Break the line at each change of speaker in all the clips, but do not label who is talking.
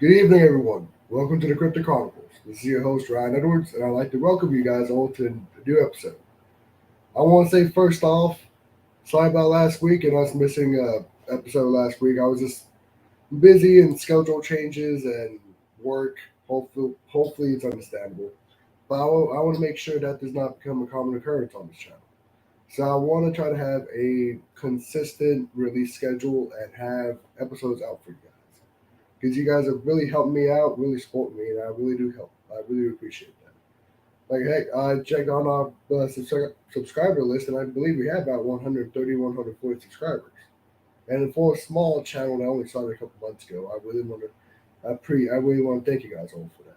Good evening, everyone. Welcome to the Cryptid Chronicles. This is your host, Ryan Edwards, and I'd like to welcome you guys all to a new episode. I want to say first off, sorry about last week and us missing episode last week. I was just busy and schedule changes and work. Hopefully it's understandable. But I want to make sure that does not become a common occurrence on this channel. So I want to try to have a consistent release schedule and have episodes out for you guys because you guys have really helped me out, really support me, and I really do help. I really appreciate that. Like, hey, I checked on our subscriber list, and I believe we have about 130, 140 subscribers. And for a small channel that only started a couple months ago, I really want to thank you guys all for that.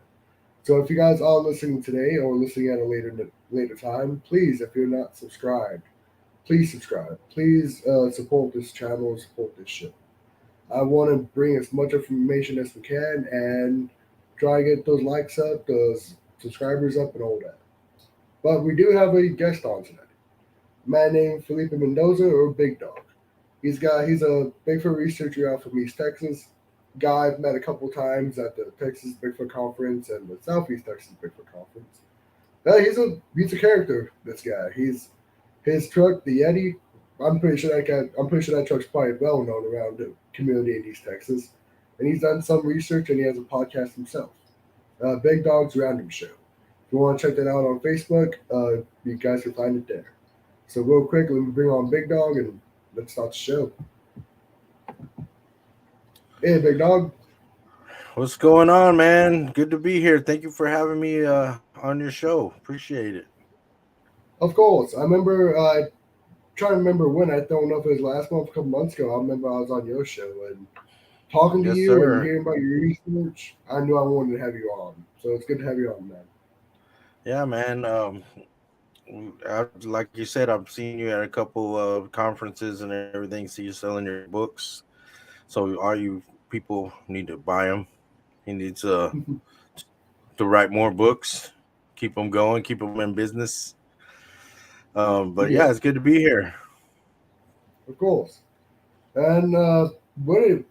So if you guys are listening today or listening at a later time, please, if you're not subscribed, please subscribe. Please support this channel, support this show. I want to bring as much information as we can and try to get those likes up, those subscribers up, and all that. But we do have a guest on tonight. A man named Felipe Mendoza or Big Dog. He's a Bigfoot researcher out from East Texas. Guy I've met a couple times at the Texas Bigfoot Conference and the Southeast Texas Bigfoot Conference. He's a character. This guy. His truck, the Yeti. I'm pretty sure that truck's probably well known around the community in East Texas. And he's done some research and he has a podcast himself. Big Dog's Random Show. If you want to check that out on Facebook, you guys can find it there. So real quick, let me bring on Big Dog and let's start the show. Hey, Big Dog.
What's going on, man? Good to be here. Thank you for having me on your show. Appreciate it.
Of course, I remember. Trying to remember when. I don't know if it was last month, a couple months ago. I remember I was on your show and talking to
Yes,
you and
sir.
hearing about your research. I knew I wanted to have you on, so it's good to have you on, man.
Yeah, man. Like you said, I've seen you at a couple of conferences and everything. See you selling your books. So all you people need to buy them. He needs to write more books, keep them going, keep them in business. But
Yeah,
yeah, it's good to be here.
of course. And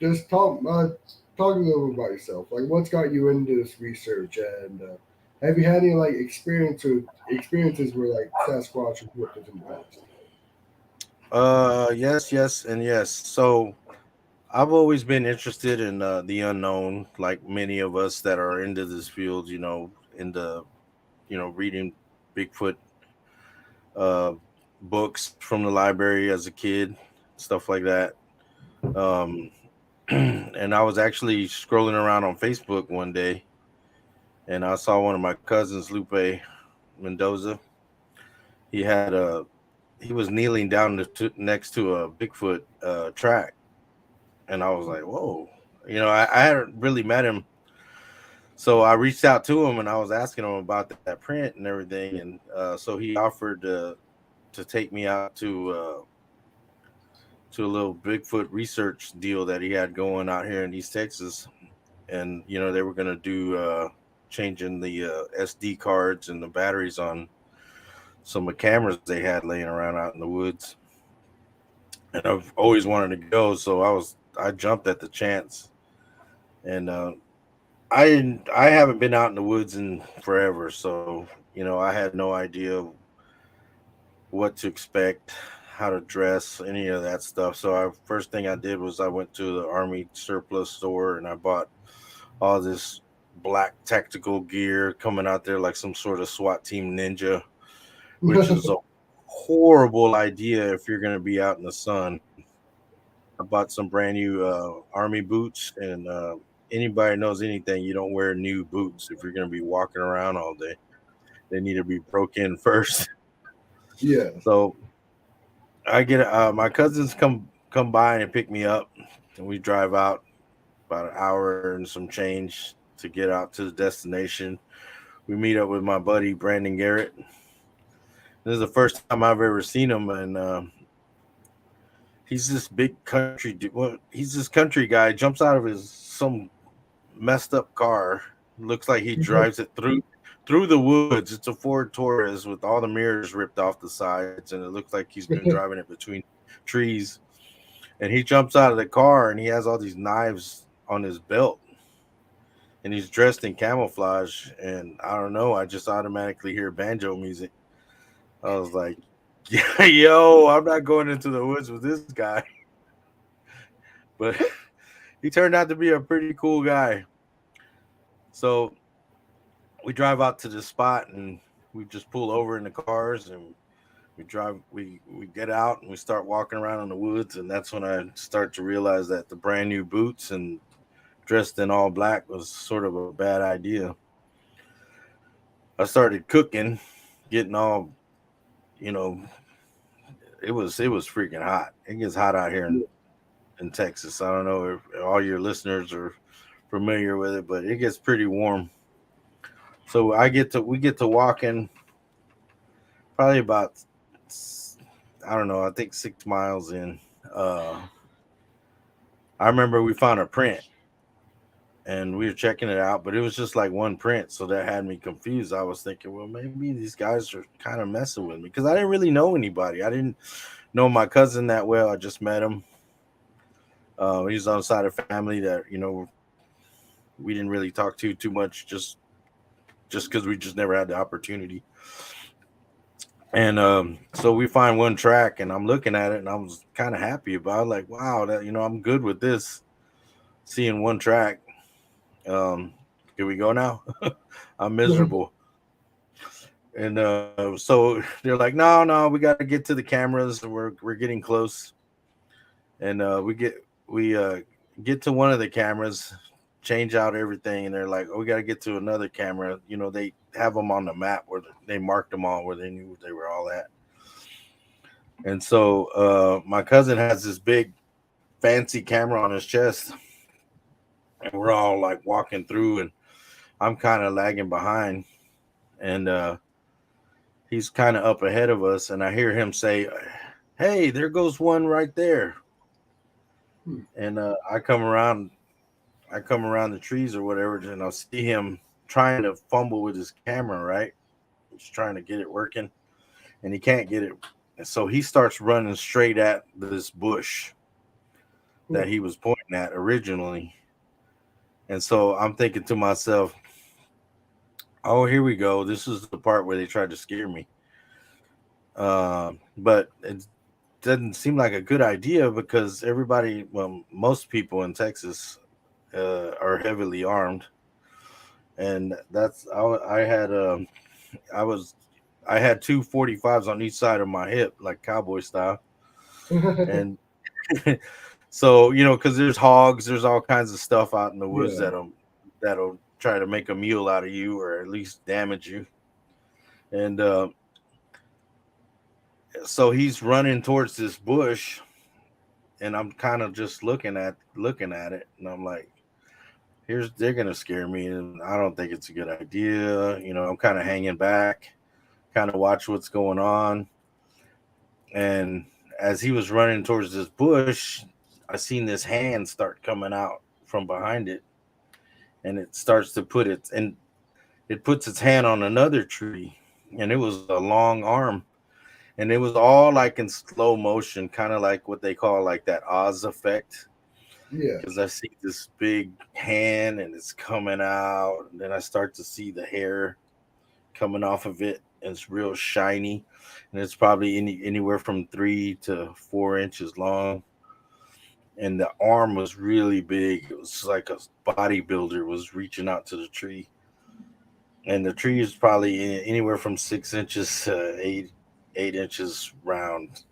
just talk a little bit about yourself. Like, what's got you into this research, and have you had any like experiences where like Sasquatch reported in the past?
Yes, yes, and yes. So I've always been interested in the unknown, like many of us that are into this field. Into reading Bigfoot uh, books from the library as a kid, stuff like that. Um, and I was actually scrolling around on Facebook one day, and I saw one of my cousins, Lupe Mendoza. He was kneeling down next to a Bigfoot track, and I was like, "Whoa!" I hadn't really met him. So I reached out to him and I was asking him about that print and everything, and so he offered to take me out to a little Bigfoot research deal that he had going out here in East Texas, and they were gonna do changing the SD cards and the batteries on some of the cameras they had laying around out in the woods, and I've always wanted to go, so I jumped at the chance, and I haven't been out in the woods in forever, so I had no idea what to expect, how to dress, any of that stuff. So first thing I did was I went to the army surplus store and I bought all this black tactical gear coming out there like some sort of SWAT team ninja, which is a horrible idea if you're going to be out in the sun. I bought some brand new army boots, and anybody knows anything, you don't wear new boots if you're going to be walking around all day. They need to be broke in first.
Yeah.
So I get my cousins come by and pick me up, and we drive out about an hour and some change to get out to the destination. We meet up with my buddy Brandon Garrett. This is the first time I've ever seen him, and he's this big country. Well, he's this country guy. Jumps out of his some messed up car. Looks like he drives it through the woods. It's a Ford Taurus with all the mirrors ripped off the sides, and it looks like he's been driving it between trees. And he jumps out of the car, and he has all these knives on his belt. and he's dressed in camouflage. And I don't know, I just automatically hear banjo music. I was like, yeah, yo, I'm not going into the woods with this guy. But he turned out to be a pretty cool guy. So we drive out to the spot and we just pull over in the cars and we get out and we start walking around in the woods, and that's when I start to realize that the brand new boots and dressed in all black was sort of a bad idea. I started cooking, getting all, you know, it was freaking hot. It gets hot out here in Texas. I don't know if all your listeners are familiar with it, but it gets pretty warm. So we get to walking probably about, I don't know, I think 6 miles in. Uh, I remember we found a print and we were checking it out, but it was just like one print, so that had me confused. I was thinking, well, maybe these guys are kind of messing with me because I didn't really know anybody. I didn't know my cousin that well. I just met him. He's on the side of family that we didn't really talk to too much, just because we just never had the opportunity. And so we find one track, and I'm looking at it, and I was kind of happy about it. Like, wow, that I'm good with this. Seeing one track. Um, Here we go now. I'm miserable. And so they're like, no, no, we got to get to the cameras. We're getting close, and we get to one of the cameras, change out everything, and they're like, oh, we got to get to another camera. They have them on the map where they marked them all where they knew they were all at. And so my cousin has this big fancy camera on his chest, and we're all like walking through, and I'm kind of lagging behind, and he's kind of up ahead of us, and I hear him say, "Hey, there goes one right there."
Hmm.
And I come around the trees or whatever, and I'll see him trying to fumble with his camera, right? He's trying to get it working, and he can't get it. And so he starts running straight at this bush that
Hmm.
he was pointing at originally. And so I'm thinking to myself, oh, here we go. This is the part where they tried to scare me. But it doesn't seem like a good idea because everybody, well, most people in Texas are heavily armed, and I was I had two 45s on each side of my hip, like cowboy style, and so because there's hogs, there's all kinds of stuff out in the woods
Yeah.
that'll try to make a meal out of you or at least damage you, and so he's running towards this bush, and I'm kind of just looking at it, and I'm like, here's they're gonna scare me, and I don't think it's a good idea. I'm kind of hanging back, kind of watch what's going on, and as he was running towards this bush, I seen this hand start coming out from behind it, and it starts to it puts its hand on another tree, and it was a long arm, and it was all like in slow motion, kind of like what they call like that Oz effect.
Yeah.
Because I see this big hand and it's coming out, and then I start to see the hair coming off of it, and it's real shiny, and it's probably anywhere from 3 to 4 inches long, and the arm was really big. It was like a bodybuilder was reaching out to the tree, and the tree is probably anywhere from 6 inches to 8 inches round.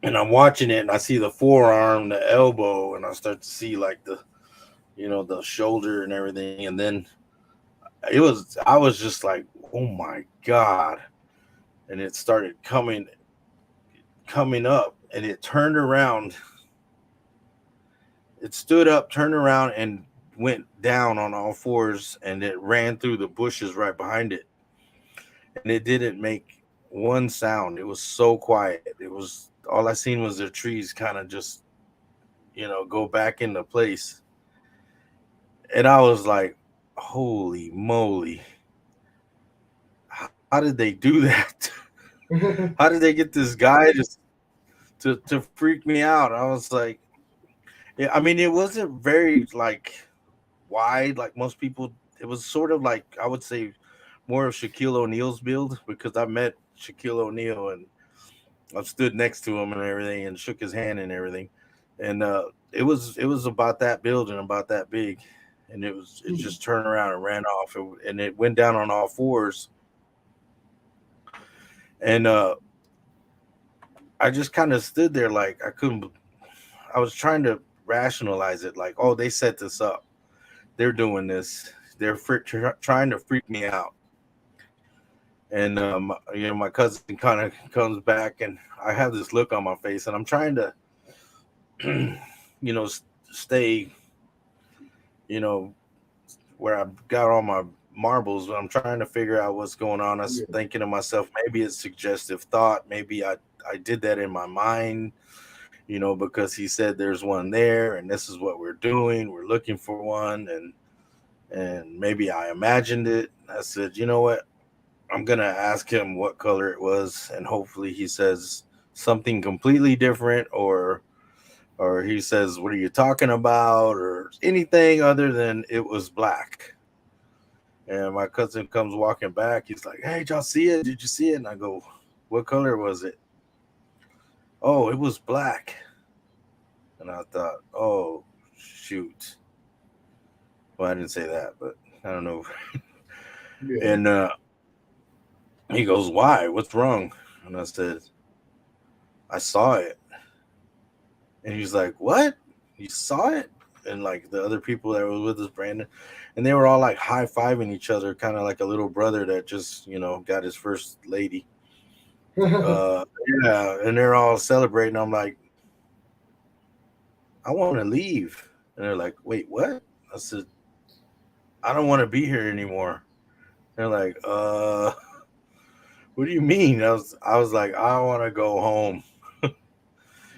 And I'm watching it, and I see the forearm, the elbow, and I start to see like the shoulder and everything. And then I was just like, oh my god! And it started coming up, and it turned around. It stood up, turned around, and went down on all fours, and it ran through the bushes right behind it, and it didn't make one sound. It was so quiet. It was all I seen was the trees kind of just go back into place, and I was like, holy moly, how did they do that? How did they get this guy to freak me out? I was like, yeah, I mean, it wasn't very like wide like most people. It was sort of like, I would say, more of Shaquille O'Neal's build, because I met Shaquille O'Neal and I stood next to him and everything and shook his hand and everything. And it was about that build and about that big. And it
Hmm.
just turned around and ran off, and it went down on all fours. And I just kind of stood there like I couldn't. I was trying to rationalize it, like, oh, they set this up. They're doing this. They're trying to freak me out. And my cousin kind of comes back, and I have this look on my face, and I'm trying to, stay, you know, where I've got all my marbles. I'm trying to figure out what's going on. I was
Yeah.
thinking to myself, maybe it's suggestive thought. Maybe I did that in my mind, because he said there's one there, and this is what we're doing. We're looking for one, and maybe I imagined it. I said, you know what? I'm gonna ask him what color it was, and hopefully he says something completely different, or he says, "What are you talking about?" or anything other than it was black. And my cousin comes walking back. He's like, "Hey, did y'all see it? Did you see it?" And I go, "What color was it?" "Oh, it was black." And I thought, "Oh, shoot." Well, I didn't say that, but I don't know.
Yeah.
And he goes, "Why? What's wrong?" And I said, "I saw it." And he's like, "What? You saw it?" And like the other people that were with us, Brandon, and they were all like high fiving each other, kind of like a little brother that just, got his first lady. Uh, yeah, and they're all celebrating. I'm like, I want to leave. And they're like, "Wait, what?" I said, "I don't want to be here anymore." They're like, what do you mean? I was like, "I want to go home."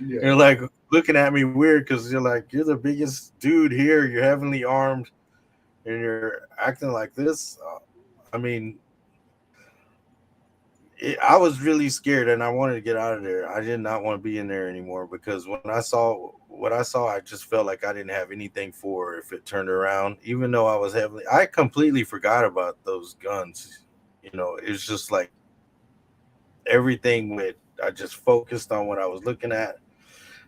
Yeah.
They're like looking at me weird, because you're like, "You're the biggest dude here. You're heavily armed, and you're acting like this." I mean, I was really scared, and I wanted to get out of there. I did not want to be in there anymore, because when I saw what I saw, I just felt like I didn't have anything for if it turned around. Even though I completely forgot about those guns. It's just like everything went. I just focused on what I was looking at,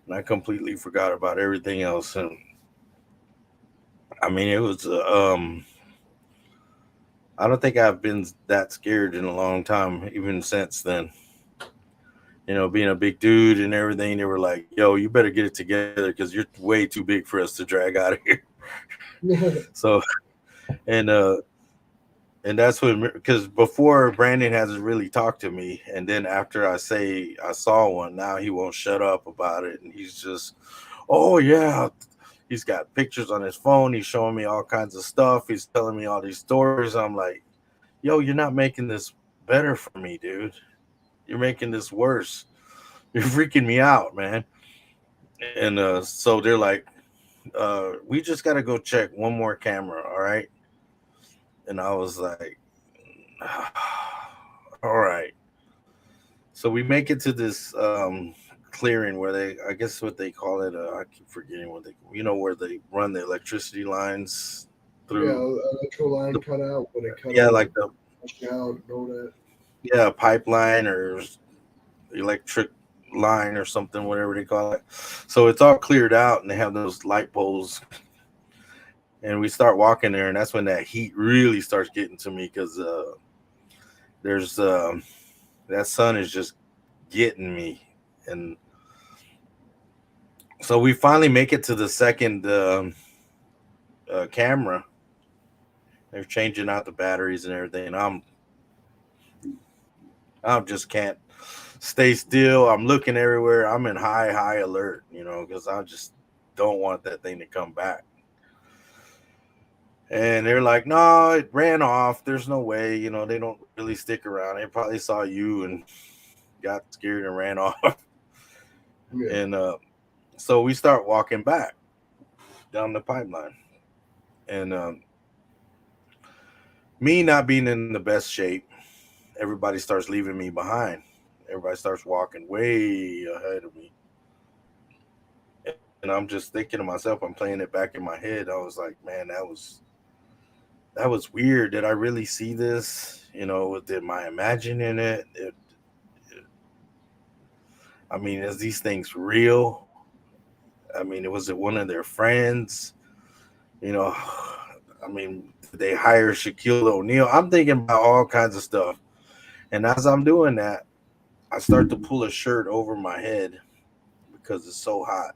and I completely forgot about everything else. And I mean, it was. I don't think I've been that scared in a long time, even since then. Being a big dude and everything, they were like, "Yo, you better get it together, because you're way too big for us to drag out of here." So, and that's what, because before, Brandon hasn't really talked to me, and then after I say I saw one, now he won't shut up about it, and he's just, "Oh yeah." He's got pictures on his phone. He's showing me all kinds of stuff. He's telling me all these stories. I'm like, "Yo, you're not making this better for me, dude. You're making this worse. You're freaking me out, man." And so they're like, "We just got to go check one more camera, all right?" And I was like, "All right." So we make it to this clearing where I guess what they call it. I keep forgetting what where they run the electricity lines
Yeah.
through.
Electro line
The,
cut out when it cut
yeah,
all the
like the
out and all that.
yeah pipeline or electric line or something, whatever they call it. So it's all cleared out, and they have those light poles. And we start walking there, and that's when that heat really starts getting to me, because there's that sun is just getting me. And so we finally make it to the second camera. They're changing out the batteries and everything, and I just can't stay still. I'm looking everywhere. I'm in high alert, because I just don't want that thing to come back. And they're like, "No, it ran off. There's no way. They don't really stick around. They probably saw you and got scared and ran off."
Yeah.
And so we start walking back down the pipeline. And me not being in the best shape, everybody starts leaving me behind. Everybody starts walking way ahead of me. and I'm just thinking to myself, I'm playing it back in my head. I was like, man, that was weird. Did I really see this? Did I imagining I mean, is these things real? I mean, was it one of their friends? You know, I mean, did they hire Shaquille O'Neal? I'm thinking about all kinds of stuff. And as I'm doing that, I start to pull a shirt over my head because it's so hot.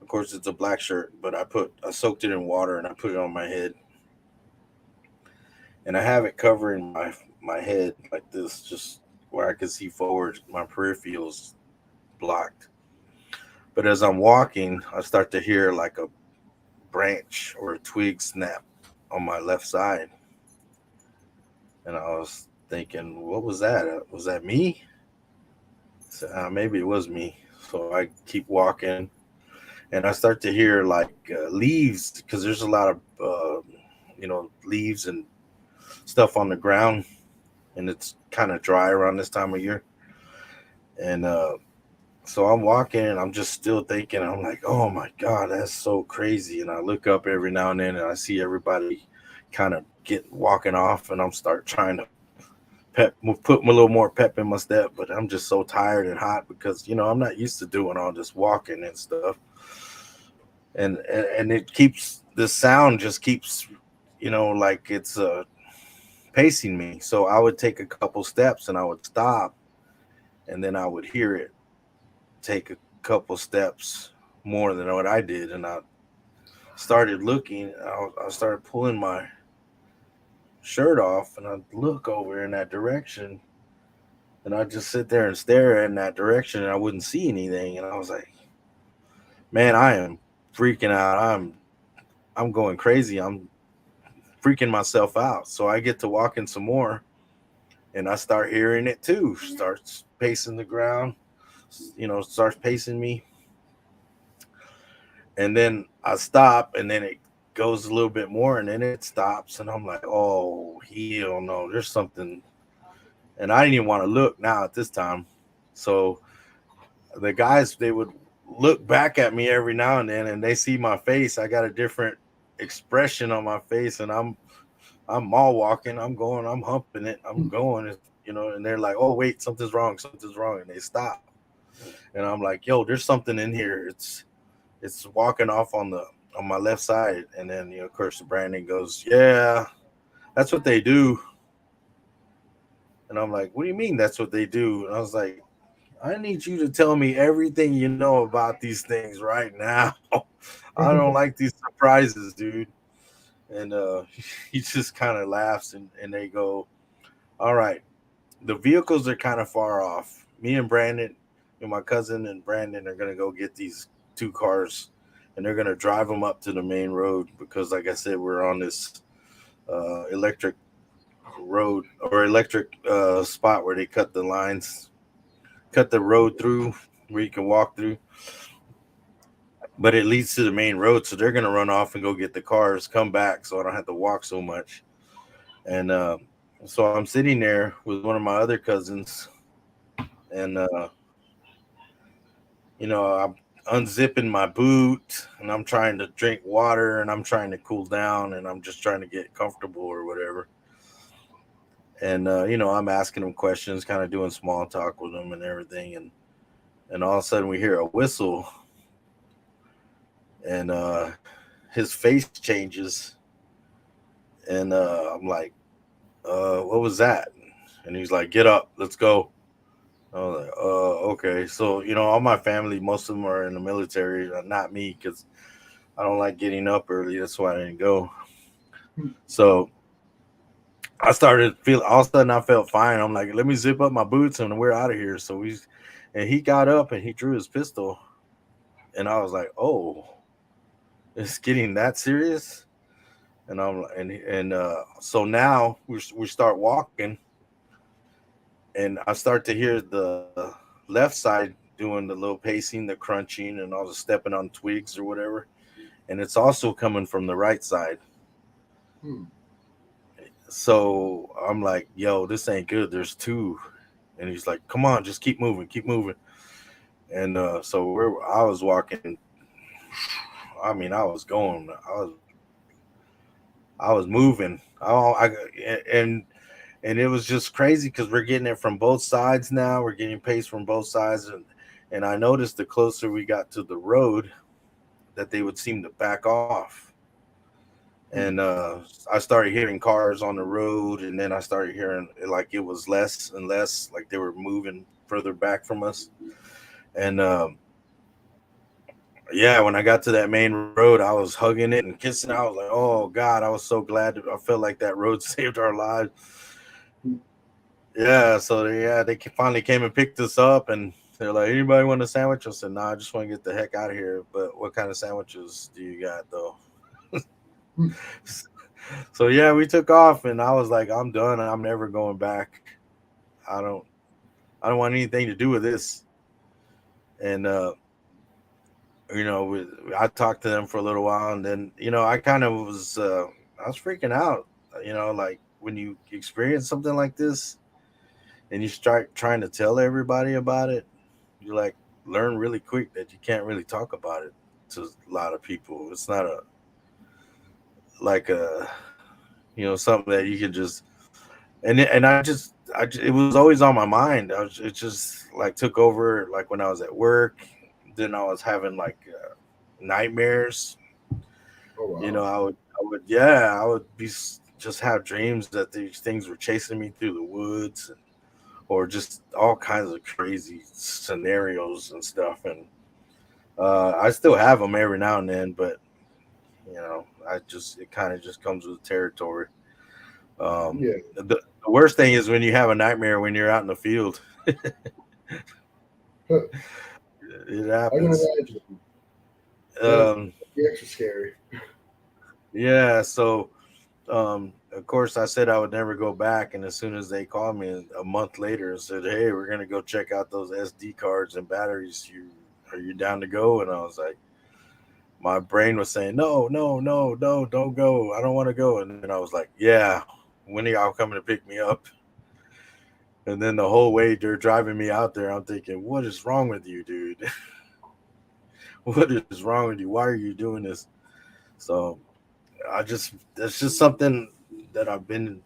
Of course, it's a black shirt, but I soaked it in water and I put it on my head, and I have it covering my head like this, just where I can see forward. My peripherals blocked. But as I'm walking, I start to hear like a branch or a twig snap on my left side, and I was thinking, what was that? Was that me? So, maybe it was me. So I keep walking, and I start to hear like leaves because there's a lot of leaves and stuff on the ground, and it's kind of dry around this time of year. And so I'm walking, and I'm just still thinking. I'm like, oh my god, that's so crazy. And I look up every now and then, and I see everybody kind of get walking off, and I'm start trying to put a little more pep in my step, but I'm just so tired and hot because I'm not used to doing all this walking and stuff, and it keeps the sound just keeps like it's pacing me. So I would take a couple steps and I would stop, and then I would hear it take a couple steps more than what I did, and I started looking. I started pulling my shirt off, and I look over in that direction, and I just sit there and stare in that direction, and I wouldn't see anything. And I was like, man, I am freaking out. I'm going crazy. I'm freaking myself out. So I get to walking some more, and I start hearing it too. Starts pacing the ground, starts pacing me. And then I stop, and then it goes a little bit more, and then it stops. And I'm like, oh, hell no, there's something. And I didn't even want to look now at this time. So the guys, they would look back at me every now and then, and they see my face. I got a different expression on my face, and I'm mall walking, I'm going, I'm humping it, I'm going, and they're like, oh wait, something's wrong, and they stop. And I'm like, yo, there's something in here. It's walking off on my left side. And then of course Brandon goes, yeah, that's what they do. And I'm like, what do you mean that's what they do? And I was like, I need you to tell me everything you know about these things right now. I don't like these surprises, dude. And he just kind of laughs, and they go, all right, the vehicles are kind of far off. Me and Brandon, my cousin and Brandon are going to go get these two cars, and they're going to drive them up to the main road because, like I said, we're on this electric road or electric spot where they cut the lines, cut the road through where you can walk through, but it leads to the main road. So they're going to run off and go get the cars, come back so I don't have to walk so much. And so I'm sitting there with one of my other cousins, and I'm unzipping my boot, and I'm trying to drink water, and I'm trying to cool down, and I'm just trying to get comfortable or whatever. And I'm asking him questions, kind of doing small talk with him and everything, and all of a sudden we hear a whistle, and his face changes, and I'm like, what was that? And he's like, get up, let's go. I was like, okay. So, all my family, most of them are in the military, not me, because I don't like getting up early. That's why I didn't go. So I started feeling, all of a sudden I felt fine. I'm like, let me zip up my boots and we're out of here. And he got up and he drew his pistol. And I was like, oh, it's getting that serious. So now we start walking, and I start to hear the left side doing the little pacing, the crunching, and all the stepping on twigs or whatever. And it's also coming from the right side.
Hmm.
So I'm like, yo, this ain't good. There's two. And he's like, come on, just keep moving, keep moving. And so I was walking. I mean, I was moving. And and it was just crazy because we're getting it from both sides now. We're getting pace from both sides, and I noticed the closer we got to the road, that they would seem to back off. And I started hearing cars on the road, and then I started hearing like it was less and less, like they were moving further back from us. And yeah, when I got to that main road, I was hugging it and kissing it. I was like, "Oh God!" I was so glad. I felt like that road saved our lives. Yeah, so they finally came and picked us up, and they're like, "Anybody want a sandwich?" I said, "Nah, I just want to get the heck out of here." But what kind of sandwiches do you got though? So yeah, we took off, and I was like, "I'm done. I'm never going back. I don't, I don't want anything to do with this." And I talked to them for a little while, and then I kind of I was freaking out. Like when you experience something like this, and you start trying to tell everybody about it, you like learn really quick that you can't really talk about it to a lot of people. It's not a like a something that you could just and it was always on my mind. It just like took over like when I was at work. Then I was having like nightmares.
Oh wow.
I would just have dreams that these things were chasing me through the woods, or just all kinds of crazy scenarios and stuff. And I still have them every now and then, but it kind of just comes with territory.
Yeah.
The worst thing is when you have a nightmare when you're out in the field.
Huh.
It
I can
happens.
imagine. That'd
Um,
be extra scary.
yeah. So, of course, I said I would never go back, and as soon as they called me a month later and said, "Hey, we're gonna go check out those SD cards and batteries. Are you down to go?" And I was like, my brain was saying, "No, no, no, no, don't go. I don't want to go." And then I was like, "Yeah, when are y'all coming to pick me up?" And then the whole way they're driving me out there, I'm thinking, "What is wrong with you, dude? What is wrong with you? Why are you doing this?" So that's just something that I've been,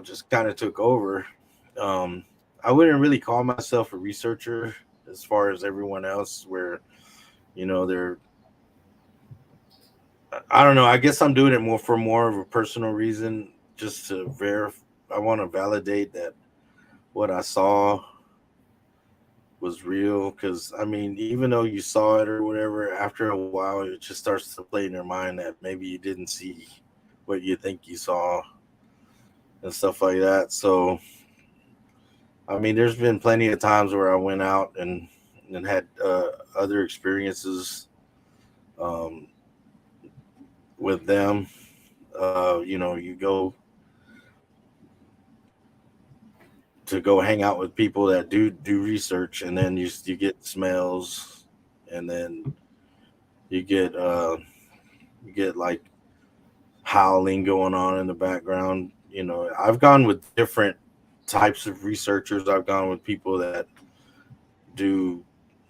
just kind of took over. Um, I wouldn't really call myself a researcher as far as everyone else, where they're. I don't know. I guess I'm doing it more of a personal reason, just to verify. I want to validate that what I saw was real. Because I mean, even though you saw it or whatever, after a while, it just starts to play in your mind that maybe you didn't see what you think you saw and stuff like that. So, I mean, there's been plenty of times where I went out and had other experiences um, with them. You go to go hang out with people that do research, and then you get smells, and then you get uh, you get like howling going on in the background. I've gone with different types of researchers. I've gone with people that do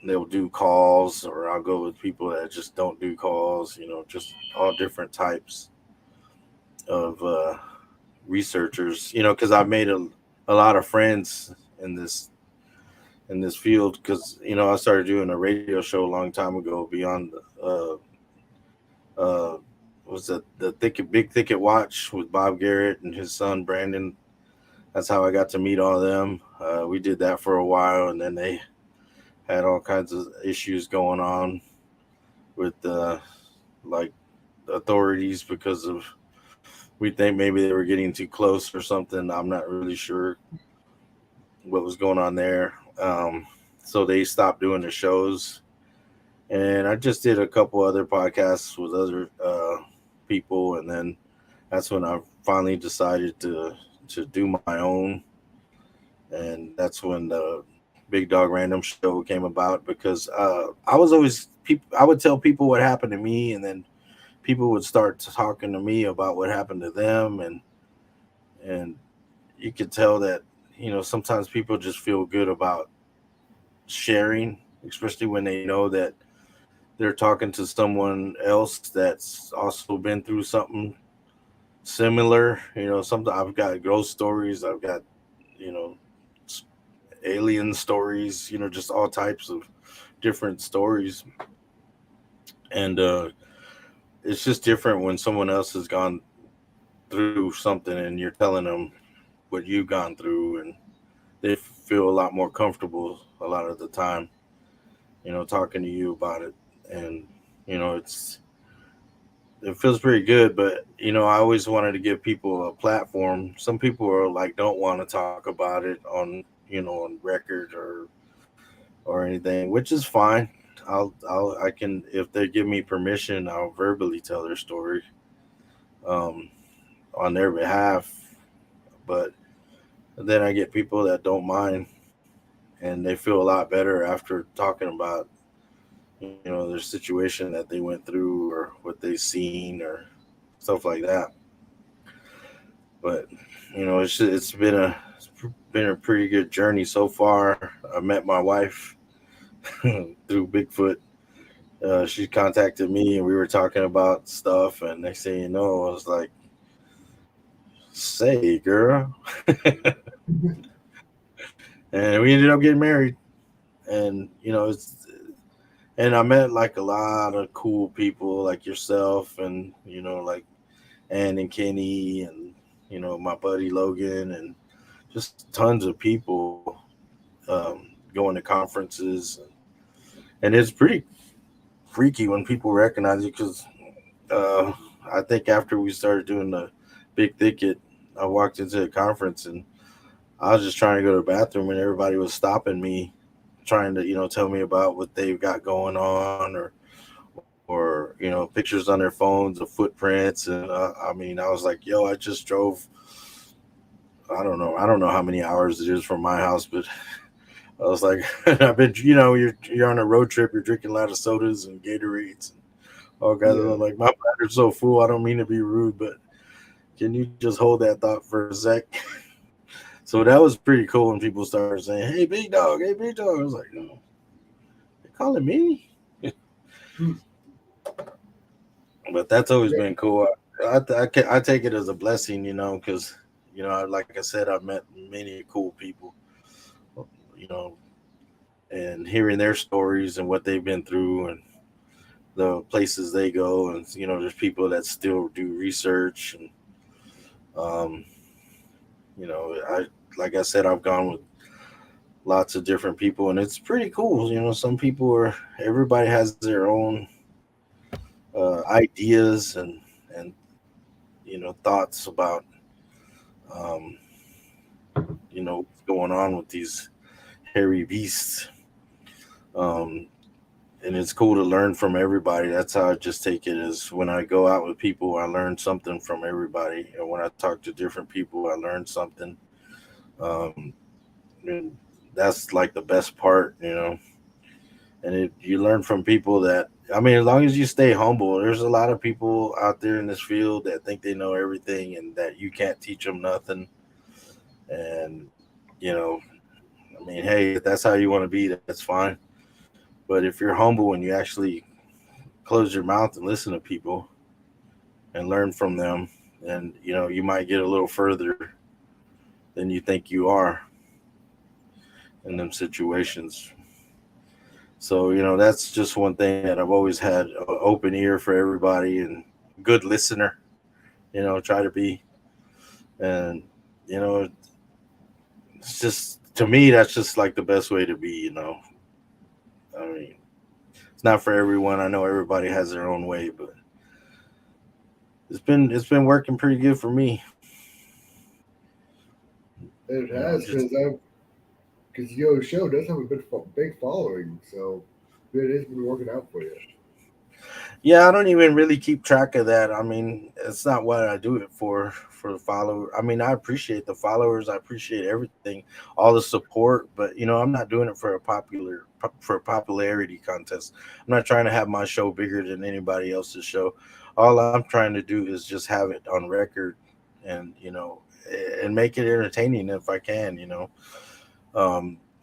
they'll do calls, or I'll go with people that just don't do calls. Just all different types of researchers. Because I've made a lot of friends in this field, because I started doing a radio show a long time ago, beyond uh was the thicket big thicket watch with Bob Garrett and his son Brandon. That's how I got to meet all of them. We did that for a while, and then they had all kinds of issues going on with like authorities, because of we think maybe they were getting too close or something. I'm not really sure what was going on there. So they stopped doing the shows, and I just did a couple other podcasts with other people, and then that's when I finally decided to do my own, and that's when the Big Dog Random Show came about, because I was always people. I would tell people what happened to me, and then people would start talking to me about what happened to them, and you could tell that sometimes people just feel good about sharing, especially when they know that they're talking to someone else that's also been through something similar. Sometimes I've got ghost stories, I've got, you know, alien stories, just all types of different stories. And it's just different when someone else has gone through something and you're telling them what you've gone through, and they feel a lot more comfortable a lot of the time, talking to you about it. And, it's it feels pretty good. But I always wanted to give people a platform. Some people are like don't want to talk about it on on record or anything, which is fine. I can, if they give me permission, I'll verbally tell their story um on their behalf. But then I get people that don't mind, and they feel a lot better after talking about their situation that they went through or what they've seen or stuff like that. But it's been a pretty good journey so far. I met my wife through Bigfoot. She contacted me and we were talking about stuff, and next thing you know, I was like, "Say, girl," and we ended up getting married. And and I met like a lot of cool people like yourself, and like Ann and Kenny, and my buddy Logan, and just tons of people going to conferences. And it's pretty freaky when people recognize you, because uh, I think after we started doing the big thicket, I walked into a conference and I was just trying to go to the bathroom, and everybody was stopping me, trying to tell me about what they've got going on, or pictures on their phones of footprints. And I mean, I was like, yo, I just drove, I don't know how many hours it is from my house, but I was like, I've been, you're on a road trip, you're drinking a lot of sodas and Gatorades. Oh, guys,
Yeah.
I'm like, my bladder's so full. I don't mean to be rude, but can you just hold that thought for a sec? So that was pretty cool when people started saying, "Hey, big dog, hey, big dog." I was like, "No, they're calling me."
Hmm.
But that's always
Yeah.
been cool. I take it as a blessing, because like I said, I've met many cool people, you know, and hearing their stories and what they've been through and the places they go. And there's people that still do research. And um, I like I said, I've gone with lots of different people, and it's pretty cool. Some people are, everybody has their own ideas and thoughts about um, what's going on with these hairy beasts. Um, and it's cool to learn from everybody. That's how I just take it. Is when I go out with people, I learn something from everybody, and when I talk to different people, I learn something. Um, and that's like the best part. And you learn from people that, I mean, as long as you stay humble. There's a lot of people out there in this field that think they know everything and that you can't teach them nothing. And you know I mean, hey, if that's how you want to be, that's fine. But if you're humble and you actually close your mouth and listen to people and learn from them, and you might get a little further than you think you are in them situations. So that's just one thing that I've always had: an open ear for everybody and good listener. Try to be. And you know it's just, to me, that's just like the best way to be. I mean, it's not for everyone. I know everybody has their own way, but it's been working pretty good for me.
It has,
Just
because your show does have a big following, so it has been working out for you.
yeah, I don't even really keep track of that. I mean, it's not what I do it for the follower. I mean, I appreciate the followers. I appreciate everything, all the support. But I'm not doing it for a popularity contest. I'm not trying to have my show bigger than anybody else's show. All I'm trying to do is just have it on record, and and make it entertaining if I can.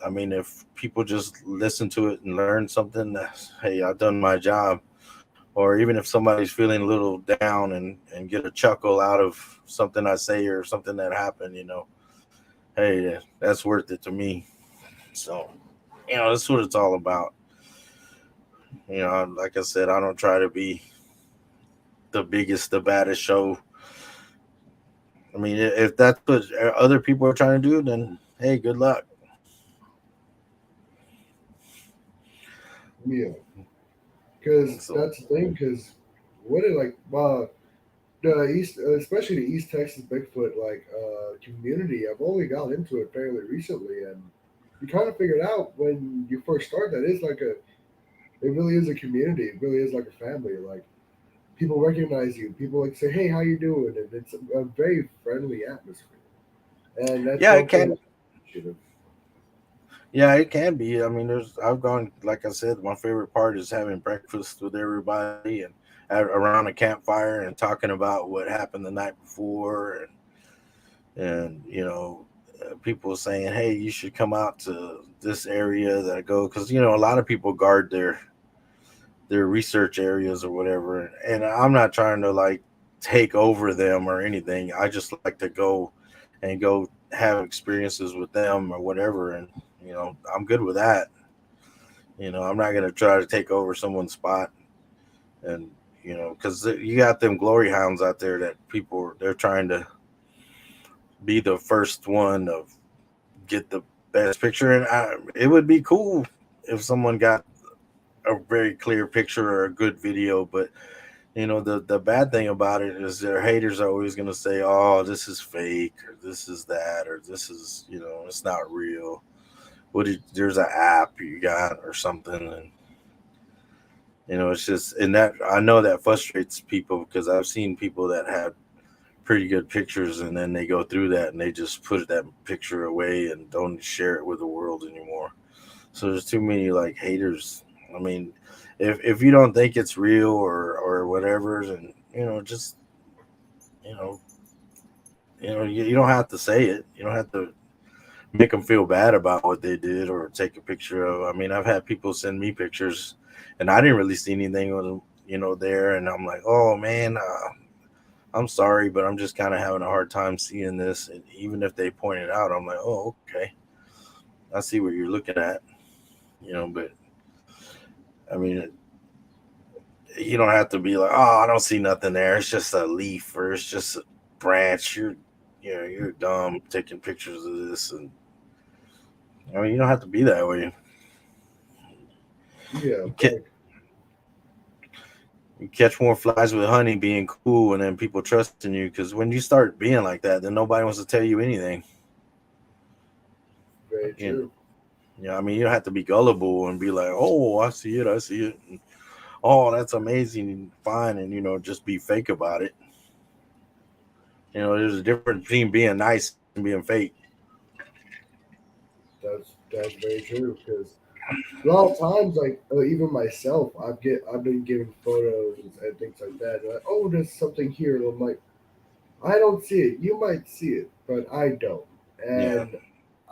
I mean, if people just listen to it and learn something, hey, I've done my job. Or even if somebody's feeling a little down and get a chuckle out of something I say or something that happened, hey, that's worth it to me. So, that's what it's all about. Like I said, I don't try to be the biggest, the baddest show. I mean, if that's what other people are trying to do, then hey, good luck.
Yeah, because
So,
that's the thing. Because what it like the East, especially the East Texas Bigfoot community. I've only got into it fairly recently, and you kind of figured out when you first start that it's like it really is a community. It really is like a family. Like people recognize you. People like say, "Hey, how you doing?" And it's a very friendly atmosphere, and that's
yeah,
one
it
thing
can.
I should have.
Yeah, it can be. I mean, I've gone, like I said, my favorite part is having breakfast with everybody and around a campfire and talking about what happened the night before, and people saying, "Hey, you should come out to this area that I go," because a lot of people guard their research areas or whatever, and I'm not trying to like take over them or anything. I just like to go have experiences with them or whatever, and I'm good with that. I'm not gonna try to take over someone's spot, and because you got them glory hounds out there that people they're trying to be the first one of get the best picture, and it would be cool if someone got a very clear picture or a good video, but the bad thing about it is their haters are always going to say, "Oh, this is fake," or "This is that," or "This is it's not real." There's an app you got or something, and it's just, and that I know that frustrates people because I've seen people that had pretty good pictures and then they go through that and they just put that picture away and don't share it with the world anymore. So there's too many like haters. I mean, if you don't think it's real or whatever, then just you know you don't have to say it. You don't have to make them feel bad about what they did or take a picture of. I mean, I've had people send me pictures, and I didn't really see anything with them, there, and I'm like, oh man, I'm sorry, but I'm just kind of having a hard time seeing this. And even if they point it out, I'm like, oh okay, I see what you're looking at, but I mean, you don't have to be like, oh, I don't see nothing there. It's just a leaf or it's just a branch. You're dumb taking pictures of this, and I mean, you don't have to be that way.
Yeah,
You catch,
like
you catch more flies with honey being cool, and then people trusting you. Because when you start being like that, then nobody wants to tell you anything.
very
You,
true.
I mean, you don't have to be gullible and be like, oh, I see it, I see it. And, oh, that's amazing and fine, and just be fake about it. There's a difference between being nice and being fake.
That's very true because a lot of times, like even myself, I've been given photos and things like that. Like, oh, there's something here. And I'm like, I don't see it. You might see it, but I don't.
Yeah,
And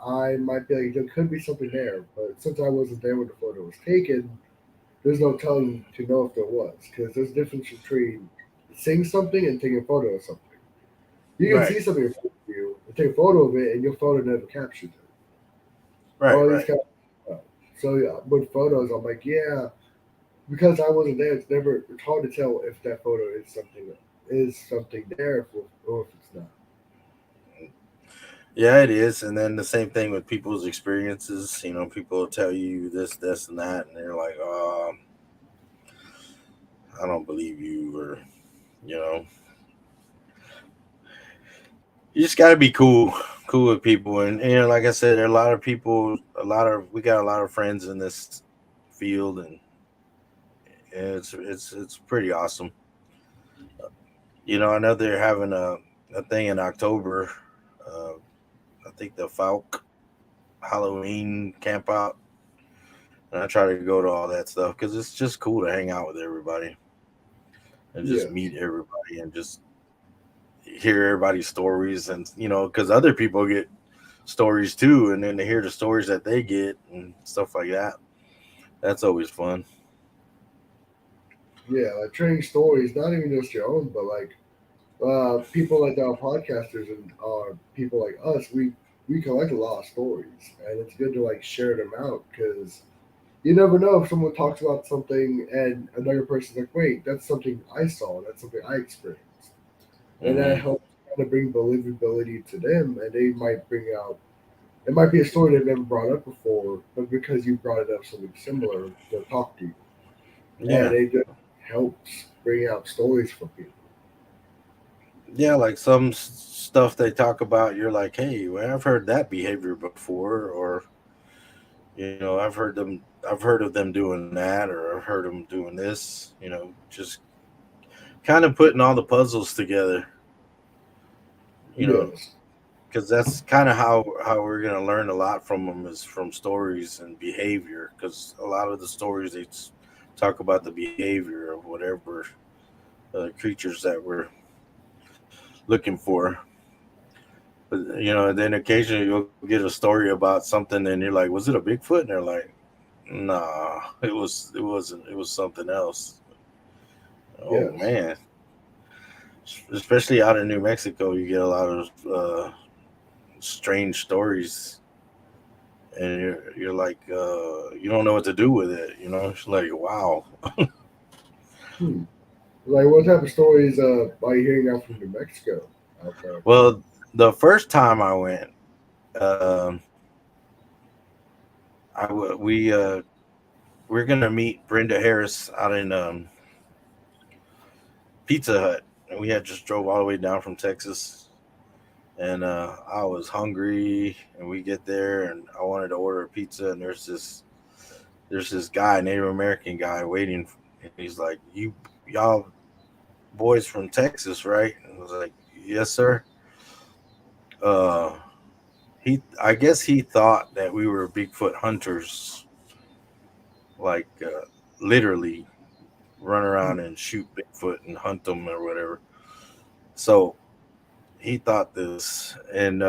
I might be like, there could be something there, but since I wasn't there when the photo was taken, there's no telling to know if there was because there's a difference between seeing something and taking a photo of something. You can
right,
see something in front of you and take a photo of it, and your photo never captured it.
right,
All these
right.
kind of so yeah, with photos, I'm like, yeah, because I wasn't there. It's hard to tell if that photo is something there or if it's not.
Yeah, it is. And then the same thing with people's experiences. People will tell you this, and that, and they're like, oh, I don't believe you, or you know, you just got to be cool with people. And like I said, there are a lot of people, we got a lot of friends in this field, and it's pretty awesome. I know they're having a thing in October. Uh, I think the Falk Halloween camp out, and I try to go to all that stuff because it's just cool to hang out with everybody and just
Yes,
meet everybody and just hear everybody's stories, and because other people get stories too, and then to hear the stories that they get and stuff like that. That's always fun.
Yeah, like trading stories, not even just your own, but like people like our podcasters and people like us, we collect a lot of stories, and it's good to like share them out because you never know if someone talks about something and another person's like, wait, that's something I saw, that's something I experienced, and that
Hmm.
helps kind of bring believability to them, and they might bring out. It might be a story they've never brought up before, but because you brought it up something similar, they'll talk to you, and
Yeah,
it just helps bring out stories for people.
yeah, like some stuff they talk about, you're like, hey, well, I've heard that behavior before, or I've heard of them doing that, or I've heard them doing this. Just kind of putting all the puzzles together. You know,
Yes.
because that's kind of how we're gonna learn a lot from them is from stories and behavior. Because a lot of the stories talk about the behavior of whatever creatures that we're looking for. But and then occasionally you'll get a story about something, and you're like, "Was it a Bigfoot?" And they're like, "Nah, it was something else." Oh
Yes.
man, especially out in New Mexico, you get a lot of strange stories, and you're like, you don't know what to do with it. It's like, wow.
Hmm. Like, what type of stories are you hearing out from New Mexico out there?
Well, the first time I went, um, we're gonna meet Brenda Harris out in Pizza Hut, and we had just drove all the way down from Texas, and I was hungry, and we get there, and I wanted to order a pizza, and there's this guy, Native American guy, waiting, and he's like, y'all boys from Texas, right? And I was like, yes, sir. Uh, I guess he thought that we were Bigfoot hunters, like literally run around and shoot Bigfoot and hunt them or whatever. So he thought this, and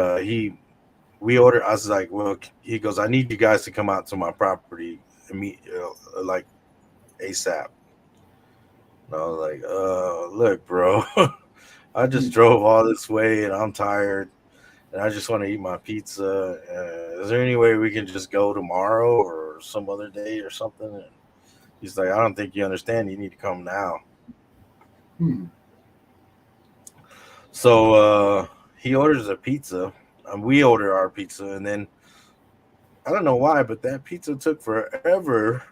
we ordered. I was like, well, he goes, I need you guys to come out to my property and meet, like ASAP. And I was like, look, bro, I just
Hmm.
drove all this way and I'm tired and I just want to eat my pizza. Is there any way we can just go tomorrow or some other day or something? And he's like, I don't think you understand. You need to come now.
Hmm.
So he orders a pizza. We order our pizza, and then I don't know why, but that pizza took forever.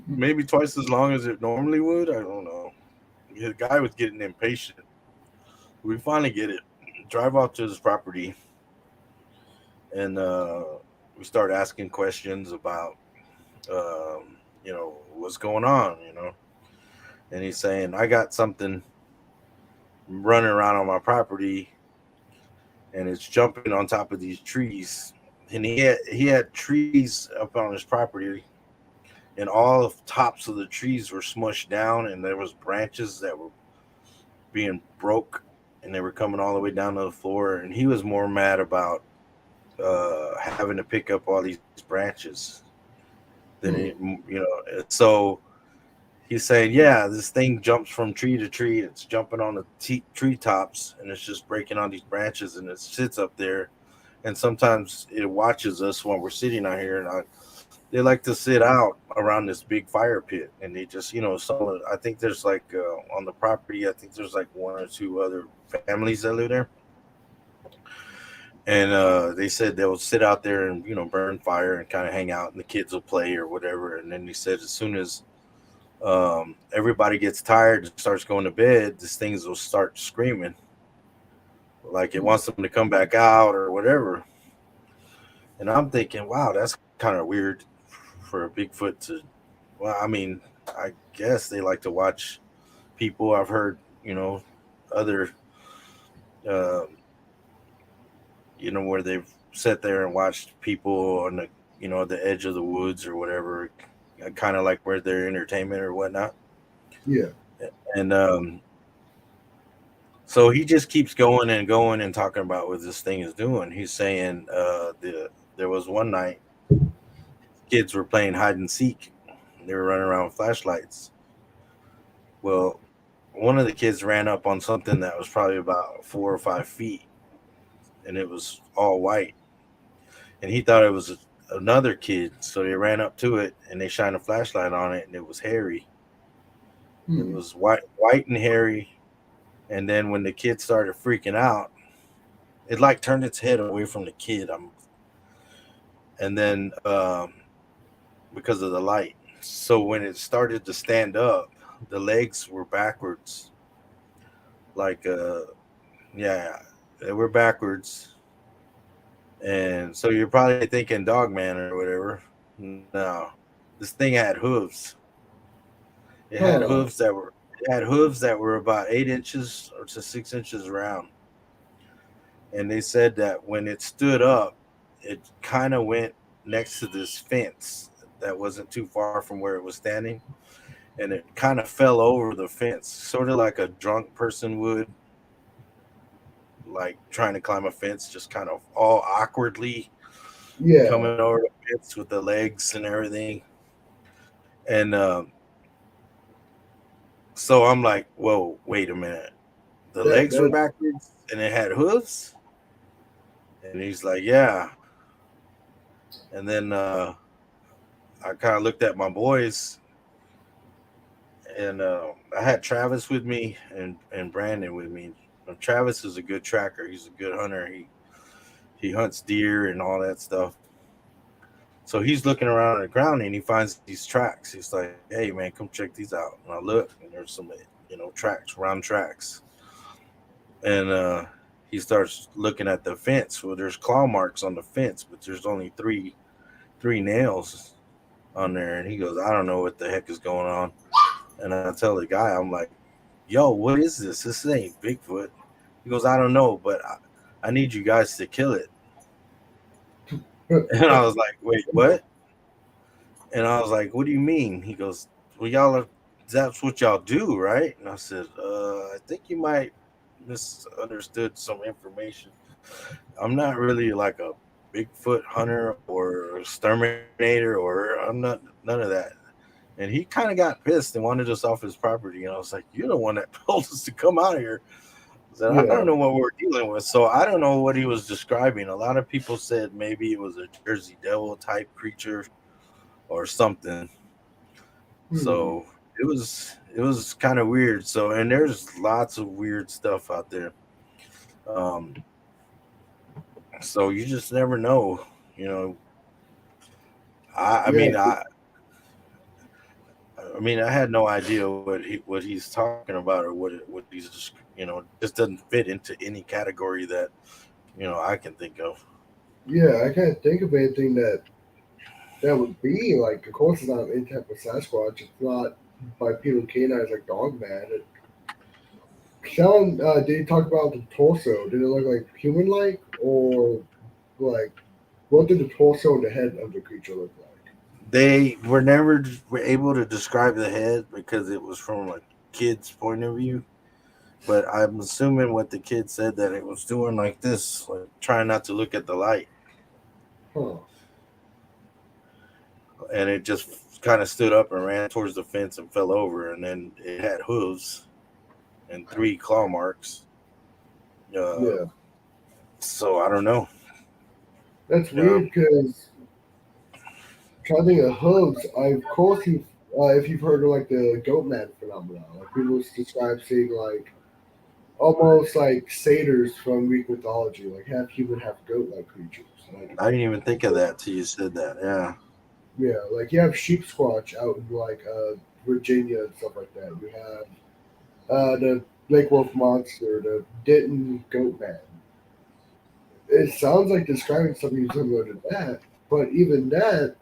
Maybe twice as long as it normally would. I don't know. The guy was getting impatient. We finally get it. Drive off to his property, and we start asking questions about, what's going on. And he's saying, I got something running around on my property, and it's jumping on top of these trees. And he had trees up on his property, and all the tops of the trees were smushed down, and there was branches that were being broke, and they were coming all the way down to the floor. And he was more mad about having to pick up all these branches than
Hmm.
so he's saying, yeah, this thing jumps from tree to tree. It's jumping on the tree tops, and it's just breaking on these branches, and it sits up there. And sometimes it watches us when we're sitting out here, and they like to sit out around this big fire pit, and they just, I think there's like on the property, I think there's like one or two other families that live there, and they said they'll sit out there and burn fire and kind of hang out, and the kids will play or whatever. And then he said as soon as everybody gets tired and starts going to bed, these things will start screaming like it
Hmm.
wants them to come back out or whatever. And I'm thinking, wow, that's kind of weird for a Bigfoot to. Well, I mean, I guess they like to watch people. I've heard, other, uh, where they've sat there and watched people on the edge of the woods or whatever, kind of like where their entertainment or whatnot.
Yeah.
And So he just keeps going and going and talking about what this thing is doing. He's saying there was one night kids were playing hide and seek. They were running around with flashlights. Well, one of the kids ran up on something that was probably about 4 or 5 feet, and it was all white. And he thought it was another kid, so they ran up to it and they shined a flashlight on it, and it was hairy. It
Hmm.
was white and hairy. And then when the kid started freaking out, it like turned its head away from the kid. And then because of the light, so when it started to stand up, the legs were backwards, like yeah, they were backwards. And so you're probably thinking dog man or whatever. No, this thing had hooves. It had
Huh.
hooves that were it had hooves that were about 8 inches or to 6 inches around. And they said that when it stood up, it kind of went next to this fence that wasn't too far from where it was standing, and it kind of fell over the fence, sort of like a drunk person would, like trying to climb a fence, just kind of all awkwardly
Yeah.
coming over the fence with the legs and everything. And so I'm like, whoa, wait a minute. The
That
legs were
that
backwards and it had hooves? And he's like, yeah. And then I kind of looked at my boys, and I had Travis with me and Brandon with me. Travis is a good tracker. He's a good hunter. He hunts deer and all that stuff. So he's looking around on the ground and he finds these tracks. He's like, "Hey man, come check these out." And I look, and there's some tracks, round tracks. And he starts looking at the fence. Well, there's claw marks on the fence, but there's only three nails on there. And he goes, "I don't know what the heck is going on." And I tell the guy, I'm like, "Yo, what is this? This ain't Bigfoot." He goes, "I don't know, but I need you guys to kill it." And I was like, "Wait, what?" And I was like, "What do you mean?" He goes, "Well, y'all are, that's what y'all do, right?" And I said, I think you might misunderstood some information. I'm not really like a Bigfoot hunter or exterminator, or I'm not none of that." And he kind of got pissed and wanted us off his property. And I was like, "You're the one that told us to come out here." I said, "I don't
yeah.
know what we're dealing with." So I don't know what he was describing. A lot of people said maybe it was a Jersey Devil type creature or something.
Hmm.
So it was kind of weird. So, and there's lots of weird stuff out there. Um, so you just never know. You know, I
Yeah.
mean, I mean, I had no idea what he's talking about, or what he's just, just doesn't fit into any category that I can think of.
Yeah. I can't think of anything that would be like. Of course, it's not any type of Sasquatch. It's not bipedal canines like Dogman. Sean, did you talk about the torso? Did it look like human-like, or like what did the torso and the head of the creature look like?
They were never able to describe the head because it was from a kid's point of view. But I'm assuming what the kid said, that it was doing like this, like trying not to look at the light,
Huh.
and it just kind of stood up and ran towards the fence and fell over, and then it had hooves and three claw marks. Uh,
Yeah.
so I don't know.
That's
Yeah,
weird because trying to think of hooves. Of course, if you've heard of like the goat man phenomenon, like people describe seeing like almost like satyrs from Greek mythology, like half human, half goat-like creatures. Like
I didn't even think of that till you said that. Yeah,
yeah, like you have sheep squatch out in like Virginia and stuff like that. You have the Lake Wolf monster, the Denton goat man. It sounds like describing something similar to that, but even that,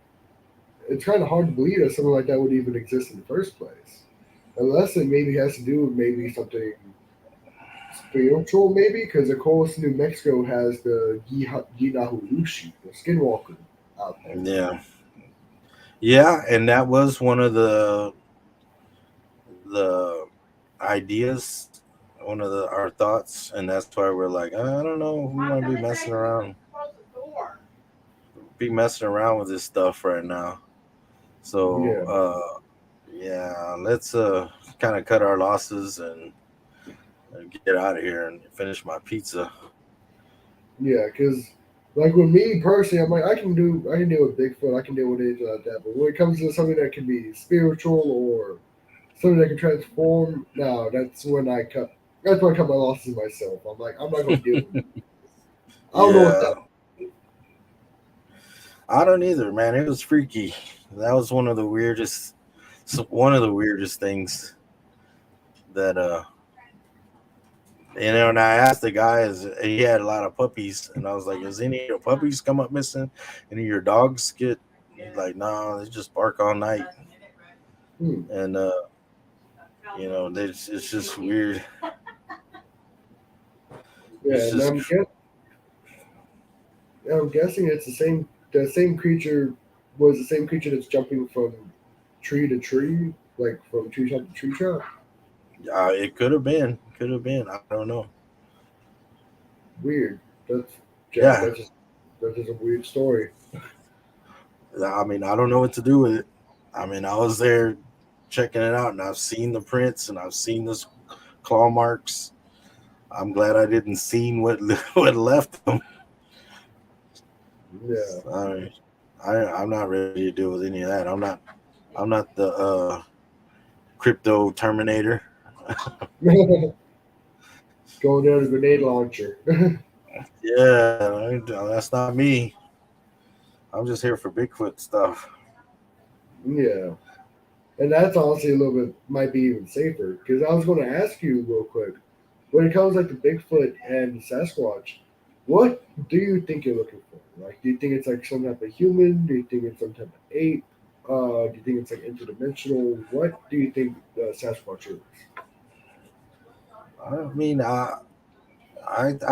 it's kind of hard to believe that something like that would even exist in the first place. Unless it maybe has to do with maybe something spiritual, maybe, because of course New Mexico has the Yinahurushi, the skinwalker, out there.
yeah, yeah. And that was one of the ideas our thoughts, and that's why we're like, I don't know if we want to be messing around with this stuff right now. So
Yeah,
yeah, let's kind of cut our losses and get out of here and finish my pizza.
yeah, because like with me personally, I'm like I can deal with Bigfoot, I can deal with anything like that. But when it comes to something that can be spiritual or something that can transform, no, that's when I cut. That's when I cut my losses myself. I'm like, I'm not gonna deal with it. I don't know what
Yeah,
that.
I don't either, man. It was freaky. That was one of the weirdest things that and I asked the guy, is he had a lot of puppies, and I was like, "Does any of your puppies come up missing? Any of your dogs get?" He's like, "No, they just bark all night,"
Hmm.
and it's just weird.
Yeah,
It's
and
just
I'm guessing it's the same. The same creature was the same creature that's jumping from tree to tree, like from tree top to tree top.
it could have been. I don't know.
Weird. That's yeah.
Yeah,
That's just a weird story.
I mean, I don't know what to do with it. I mean, I was there checking it out, and I've seen the prints, and I've seen this claw marks. I'm glad I didn't see what what left them.
Yeah.
I mean, I'm not ready to deal with any of that. I'm not the crypto Terminator.
Going down a grenade launcher.
Yeah, that's not me. I'm just here for Bigfoot stuff.
Yeah. And that's honestly a little bit might be even safer because I was going to ask you real quick when it comes like to Bigfoot and Sasquatch, what do you think you're looking for? Like, do you think it's like some type of human? Do you think it's some type of ape? Do you think it's like interdimensional? What do you think Sasquatch is?
I mean, I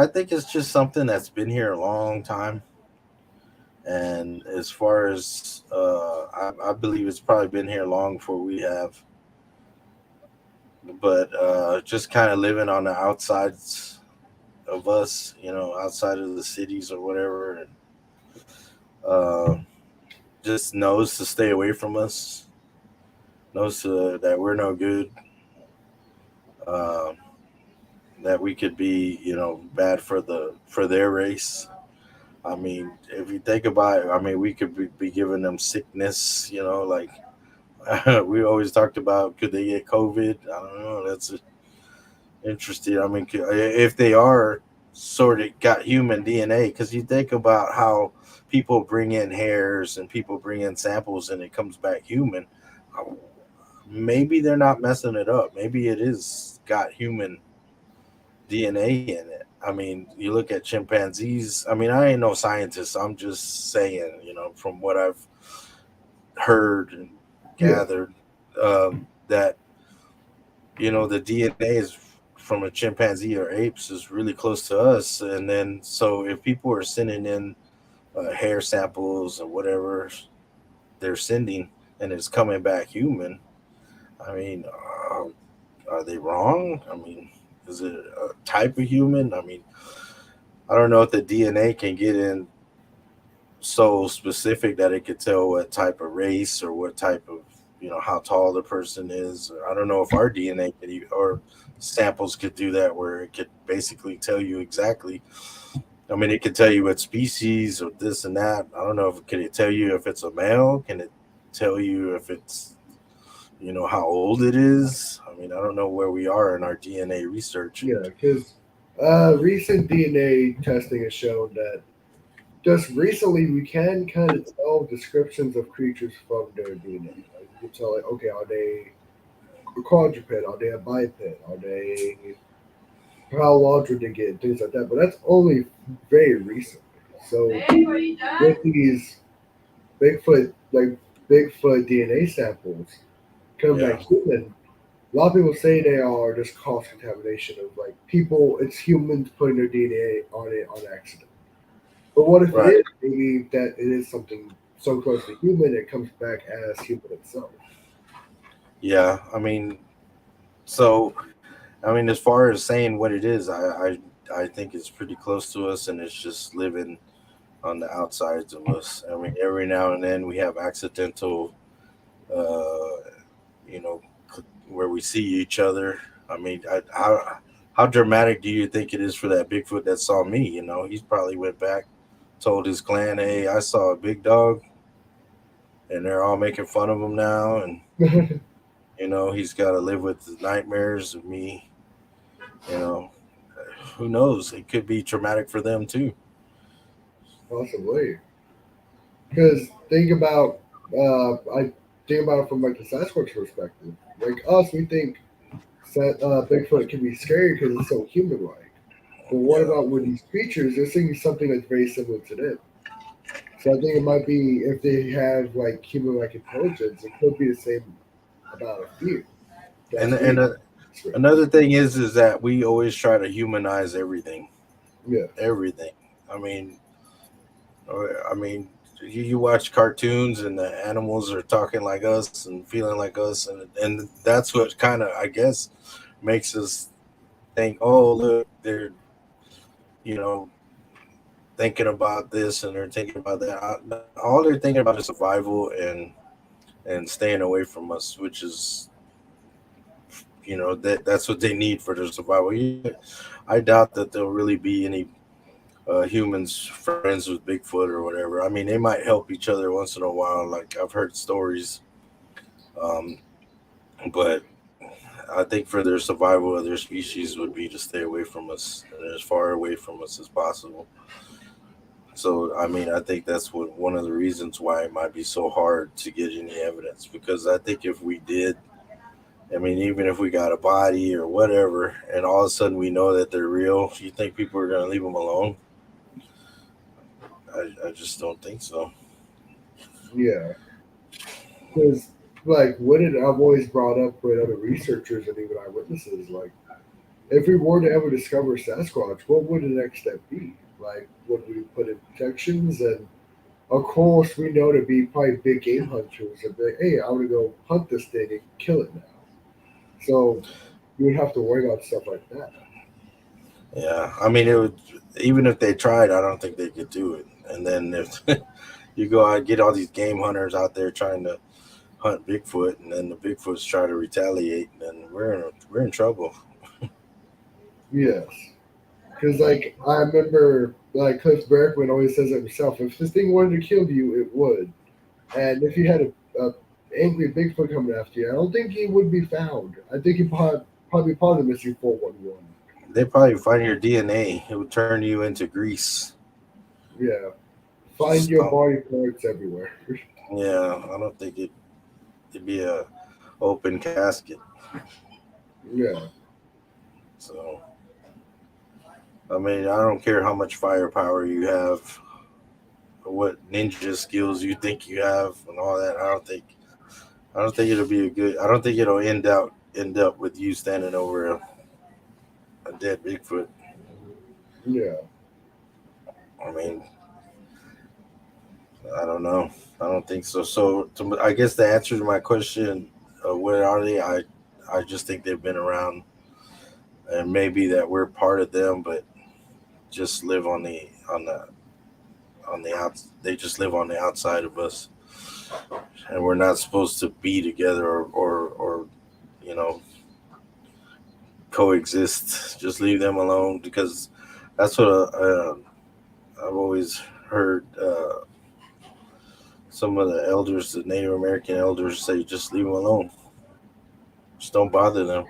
think it's just something that's been here a long time. And as far as I believe it's probably been here long before we have, but just kind of living on the outsides of us, outside of the cities or whatever, and uh, just knows to stay away from us, knows that we're no good, uh, that we could be, bad for their race. I mean, if you think about it, I mean, we could be giving them sickness, like we always talked about, could they get COVID? I don't know. That's interesting. I mean, if they are sort of got human DNA, because you think about how people bring in hairs and people bring in samples and it comes back human. uh, Maybe they're not messing it up. Maybe it is got human DNA in it. I mean, you look at chimpanzees. I mean, I ain't no scientist. I'm just saying, from what I've heard and
Yeah,
gathered, that the DNA is from a chimpanzee or apes is really close to us. And then, so if people are sending in hair samples or whatever they're sending, and it's coming back human, I mean, are they wrong? I mean, is it a type of human? I mean, I don't know if the DNA can get in so specific that it could tell what type of race or what type of, how tall the person is. I don't know if our DNA could or samples could do that, where it could basically tell you exactly. I mean, it could tell you what species or this and that. I don't know if can it tell you if it's a male? Can it tell you if it's, how old it is? I mean, I don't know where we are in our DNA research.
yeah, because recent DNA testing has shown that just recently we can kind of tell descriptions of creatures from their DNA. Like you can tell, like, okay, are they a quadruped? Are they a biped? Are they how large would they get? Things like that. But that's only very recently. So with these Bigfoot, like Bigfoot DNA samples coming
Yeah,
back human, a lot of people say they are just cross contamination of like people. It's humans putting their DNA on it on accident. But what if it
right.
is maybe that it is something so close to human it comes back as human itself?
Yeah, I mean, so I mean, as far as saying what it is, I think it's pretty close to us, and it's just living on the outsides of us. I mean, every now and then we have accidental, uh, you know, where we see each other. I mean, how dramatic do you think it is for that Bigfoot that saw me? You know, he's probably went back, told his clan, "Hey, I saw a big dog," and they're all making fun of him now, and he's got to live with the nightmares of me. You know, who knows? It could be traumatic for them too.
Possibly. Because I think about it from like the Sasquatch perspective. Like us, we think Bigfoot can be scary because it's so human-like. But what
Yeah,
about with these creatures? They're seeing something that's very similar to them. So I think it might be if they have like human-like intelligence, it could be the same amount of fear
and
that
and
we
uh,
experience.
another thing is that we always try to humanize everything.
Yes.
Everything. I mean, I mean, you watch cartoons and the animals are talking like us and feeling like us, and that's what kind of, I guess, makes us think, oh, look, they're you know thinking about this and they're thinking about that. All they're thinking about is survival and staying away from us, which is that's what they need for their survival. I doubt that there'll really be any humans friends with Bigfoot or whatever. I mean, they might help each other once in a while. Like I've heard stories, um, but I think for their survival of their species would be to stay away from us and as far away from us as possible. So, I mean, I think that's one of the reasons why it might be so hard to get any evidence because I think if we did, I mean, even if we got a body or whatever, and all of a sudden we know that they're real, you think people are going to leave them alone? I just don't think so.
Yeah. Because like what it I've always brought up with other researchers and even eyewitnesses, like if we were to ever discover Sasquatch, what would the next step be? Like, would we put in protections? And of course, we know to be probably big game hunters and be like, hey, I want to go hunt this thing and kill it now. So you would have to worry about stuff like that.
Yeah, I mean, it would even if they tried, I don't think they could do it. And then if you go out and get all these game hunters out there trying to hunt Bigfoot, and then the Bigfoots try to retaliate, then we're in trouble.
Yes. Because, like, I remember, like, Cliff Berkman always says it himself if this thing wanted to kill you, it would. And if you had a angry Bigfoot coming after you, I don't think he would be found. I think he'd probably part of the missing 411.
They probably find your DNA. It would turn you into grease.
Yeah. Find
Just
your
don't.
body parts everywhere.
Yeah, I don't think it'd be a open casket.
Yeah.
So I mean, I don't care how much firepower you have, or what ninja skills you think you have, and all that. I don't think it'll be a good. I don't think it'll end up with you standing over a dead Bigfoot.
Yeah.
I mean, I don't know. I don't think so. So I guess the answer to my question, where are they? I just think they've been around, and maybe that we're part of them, but just live on the out. They just live on the outside of us, and we're not supposed to be together or you know coexist. Just leave them alone because that's what I've always heard. Some of the elders, the Native American elders, say just leave them alone. Just don't bother them.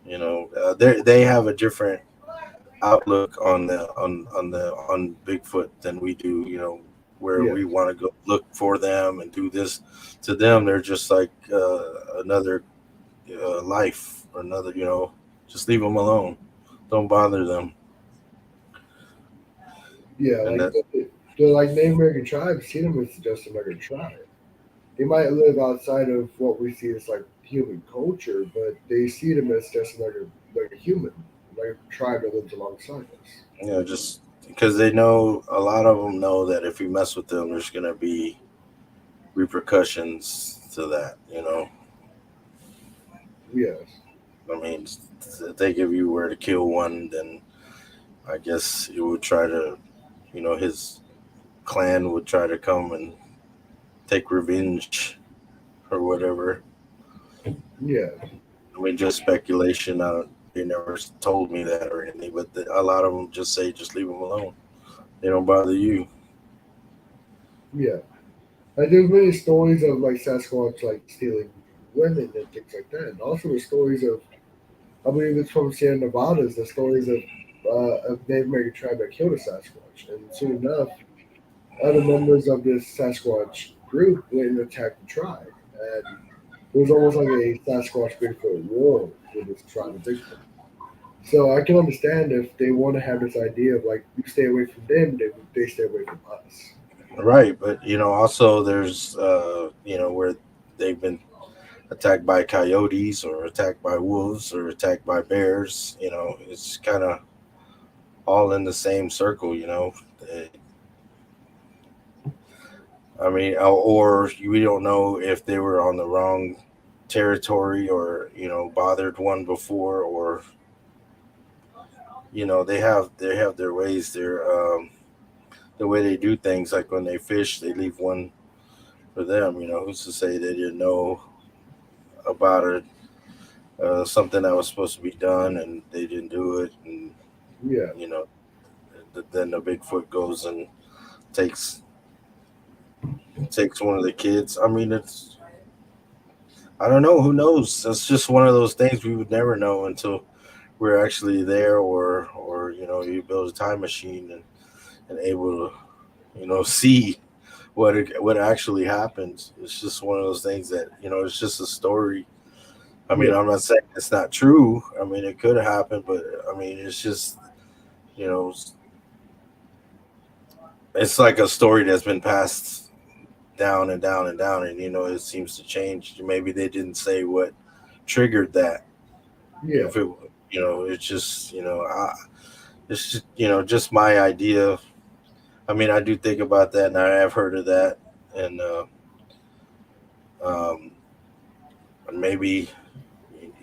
They have a different outlook on Bigfoot than we do. Where
Yes.
we want to go look for them and do this. To them, they're just like another life or another. Just leave them alone. Don't bother them.
Yeah.
And
Like,
that
the like Native American tribes see them as just another tribe. They might live outside of what we see as like human culture, but they see them as just like a human, like a tribe that lives alongside us.
just because they know a lot of them know that if we mess with them, there's gonna be repercussions to that.
Yes.
I mean, if they give you where to kill one, then I guess it would try to, his clan would try to come and take revenge or whatever.
Yeah,
I mean, just speculation. They never told me that or anything, but a lot of them just say, just leave them alone. They don't bother you.
yeah. Like there's many stories of like Sasquatch like stealing women and things like that. And also the stories of, I believe it's from Sierra Nevadas, the stories of Native American tribe that killed a Sasquatch. And soon enough, other members of this Sasquatch group went and attacked the tribe. And it was almost like a Sasquatch Bigfoot war with this tribe of Bigfoot. So I can understand if they want to have this idea of like you stay away from them, they stay away from us.
Right, but also there's where they've been attacked by coyotes or attacked by wolves or attacked by bears. It's kind of all in the same circle. Eh, I mean, or we don't know if they were on the wrong territory or bothered one before, or they have their ways. The way they do things, like when they fish, they leave one for them. Who's to say they didn't know about it, something that was supposed to be done and they didn't do it, and
Yeah,
you know then the Bigfoot goes and takes takes one of the kids. I mean, I don't know. Who knows? That's just one of those things we would never know until we're actually there, or you build a time machine and able to see what actually happens. It's just one of those things that it's just a story. I mean,
yeah,
I'm not saying it's not true. I mean, it could happen, but I mean, it's just you know, it's like a story that's been passed down and down and down, and it seems to change. Maybe they didn't say what triggered that.
yeah.
If it, it's just it's just my idea. I mean, I do think about that, and I have heard of that, and um, maybe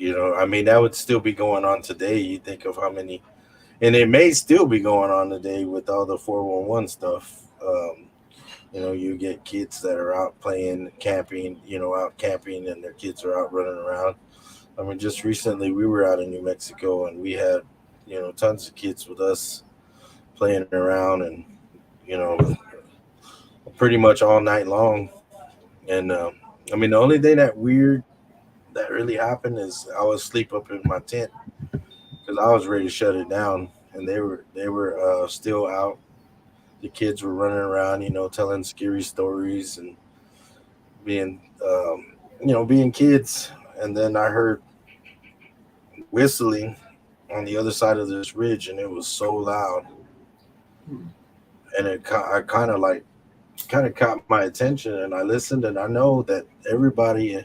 I mean, that would still be going on today. You think of how many, and it may still be going on today with all the 411 stuff. You get kids that are out playing, camping, out camping, and their kids are out running around. I mean, just recently we were out in New Mexico, and we had, tons of kids with us playing around, and you know, pretty much all night long. And I mean, the only thing that weird that really happened is I was asleep up in my tent because I was ready to shut it down, and they were still out. The kids were running around, telling scary stories and being, being kids. And then I heard whistling on the other side of this ridge, and it was so loud,
Hmm.
and I kind of caught my attention, and I listened, and I know that everybody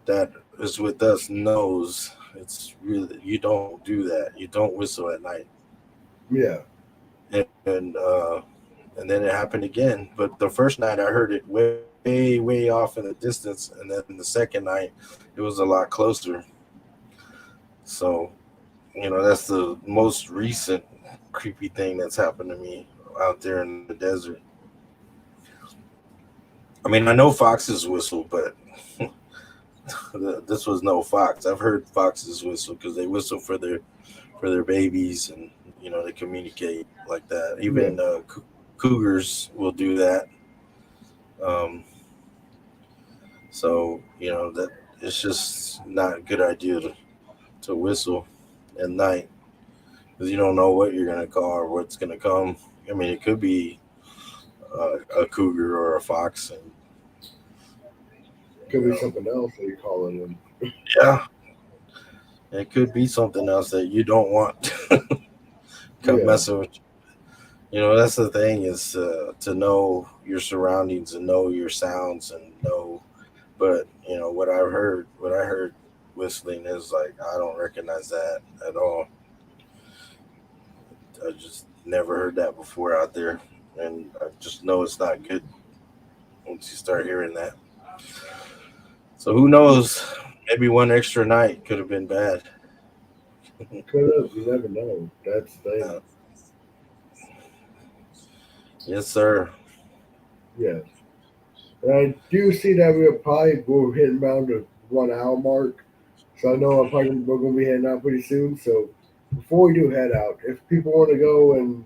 that is with us knows it's really, you don't do that. You don't whistle at night.
Yeah,
And then it happened again. But the first night I heard it way way off in the distance, and then the second night it was a lot closer. So that's the most recent creepy thing that's happened to me out there in the desert. I mean, I know foxes whistle, but this was no fox. I've heard foxes whistle because they whistle for their babies, and they communicate like that.
yeah.
Even cougars will do that. Um, so that it's just not a good idea to whistle at night because you don't know what you're gonna call or what's gonna come. I mean, it could be a cougar or a fox, and
Could
you
be
know,
something else that you're calling them.
yeah, it could be something else that you don't want come
Yeah,
messing with. That's the thing, is to know your surroundings and know your sounds and know. But what I heard whistling is like I don't recognize that at all. I just never heard that before out there, and I just know it's not good once you start hearing that. So who knows? Maybe one extra night could have been bad.
Could have. You never know. That's the thing.
Uh, yes, sir.
Yes. And I do see that we're hitting around the 1 hour mark. So I know we're gonna be heading out pretty soon. So before we do head out, if people want to go and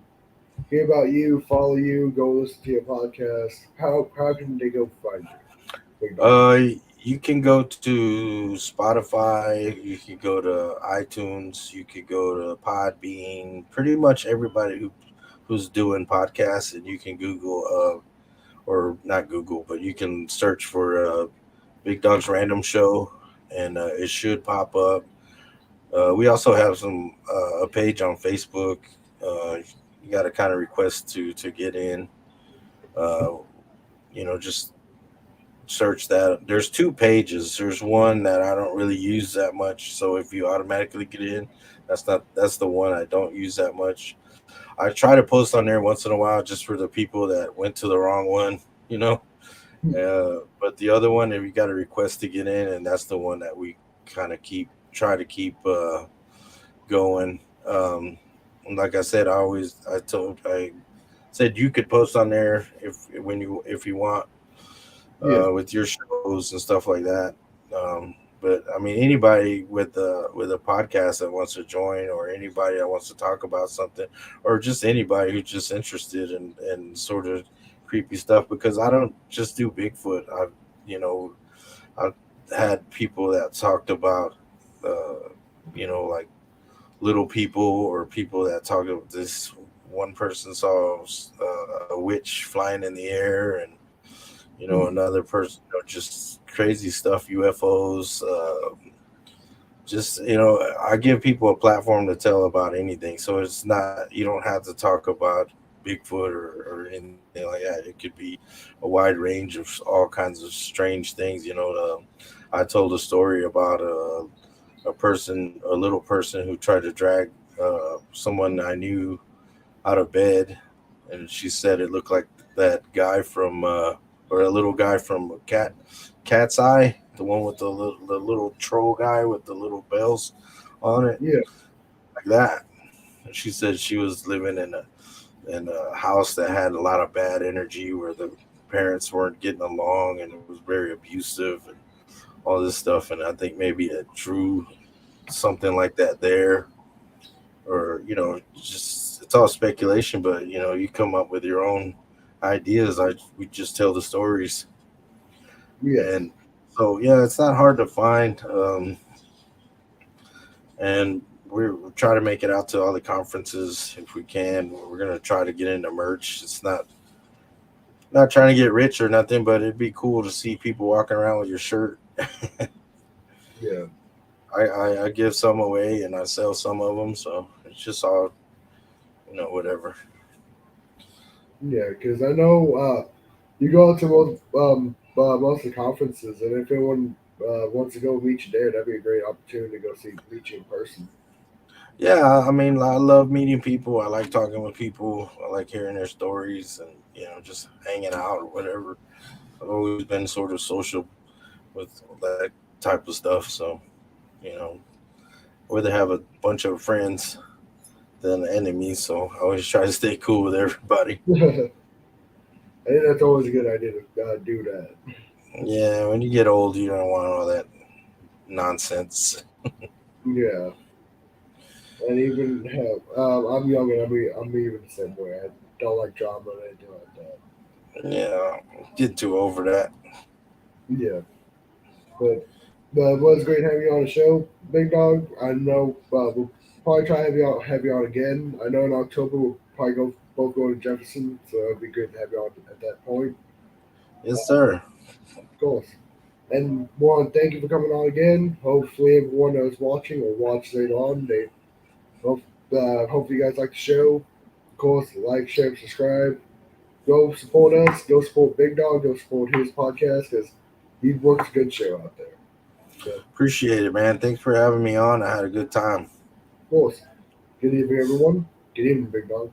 hear about you, follow you, go listen to your podcast, how can they go find you? Big dog.
Uh, you can go to Spotify. You could go to iTunes. You could go to Podbean. Pretty much everybody who's doing podcasts, and you can Google or not Google, but you can search for Big Dog's Random Show, and it should pop up. We also have a page on Facebook. You got to kind of request to get in. Uh, just search that. There's two pages. There's one that I don't really use that much. So if you automatically get in, that's the one I don't use that much. I try to post on there once in a while just for the people that went to the wrong one, you know. But the other one, if you got a request to get in, and that's the one that we kind of try to keep going. And like I said, I said you could post on there if you want
Yeah,
with your shows and stuff like that. But I mean, anybody with a podcast that wants to join, or anybody that wants to talk about something, or just anybody who's just interested in sort of creepy stuff, because I don't just do Bigfoot. I've had people that talked about, like little people, or people that talk about this. One person saw a witch flying in the air, and another person, just crazy stuff, UFOs. Just I give people a platform to tell about anything, so it's not, you don't have to talk about Bigfoot or anything like that. It could be a wide range of all kinds of strange things. I told a story about a little person who tried to drag someone I knew out of bed, and she said it looked like that guy from or a little guy from Cat's Eye, the one with the little troll guy with the little bells on it,
yeah,
like that. And she said she was living in a house that had a lot of bad energy, where the parents weren't getting along, and it was very abusive and all this stuff. And I think maybe it drew something like that there, or just, it's all speculation, but you come up with your own ideas. We just tell the stories.
yes,
And so, yeah, it's not hard to find. And we're trying to make it out to all the conferences if we can. We're gonna try to get into merch. It's not trying to get rich or nothing, but it'd be cool to see people walking around with your shirt.
yeah,
I give some away, and I sell some of them, so it's just all, whatever.
yeah. Because I know you go out to most of the conferences, and if anyone wants to go meet you there, that'd be a great opportunity to go meet you in person.
Yeah, I mean, I love meeting people. I like talking with people. I like hearing their stories, and just hanging out or whatever. I've always been sort of social with that type of stuff. So, you know, I'd rather have a bunch of friends than enemies. So I always try to stay cool with everybody.
I think that's always a good idea to do that.
Yeah, when you get old, you don't want all that nonsense.
Yeah, and even hell, I'm young and I'm even the same way. I don't like drama or anything like that.
Yeah, get too over that.
Yeah, but it was great having you on the show, Big Dog. I know we'll probably try to have you on again. I know in October we'll probably both go to Jefferson, so it'd be great to have you on at that point.
Yes, sir.
Of course. And one, thank you for coming on again. Hopefully, everyone that was watching or watched later on, they hopefully you guys like the show. Of course, like, share, subscribe. Go support us. Go support Big Dog. Go support his podcast because he works a good show out there. So, of
Appreciate it, man. Thanks for having me on. I had a good time.
course. Good evening, everyone. Good evening, Big Dog.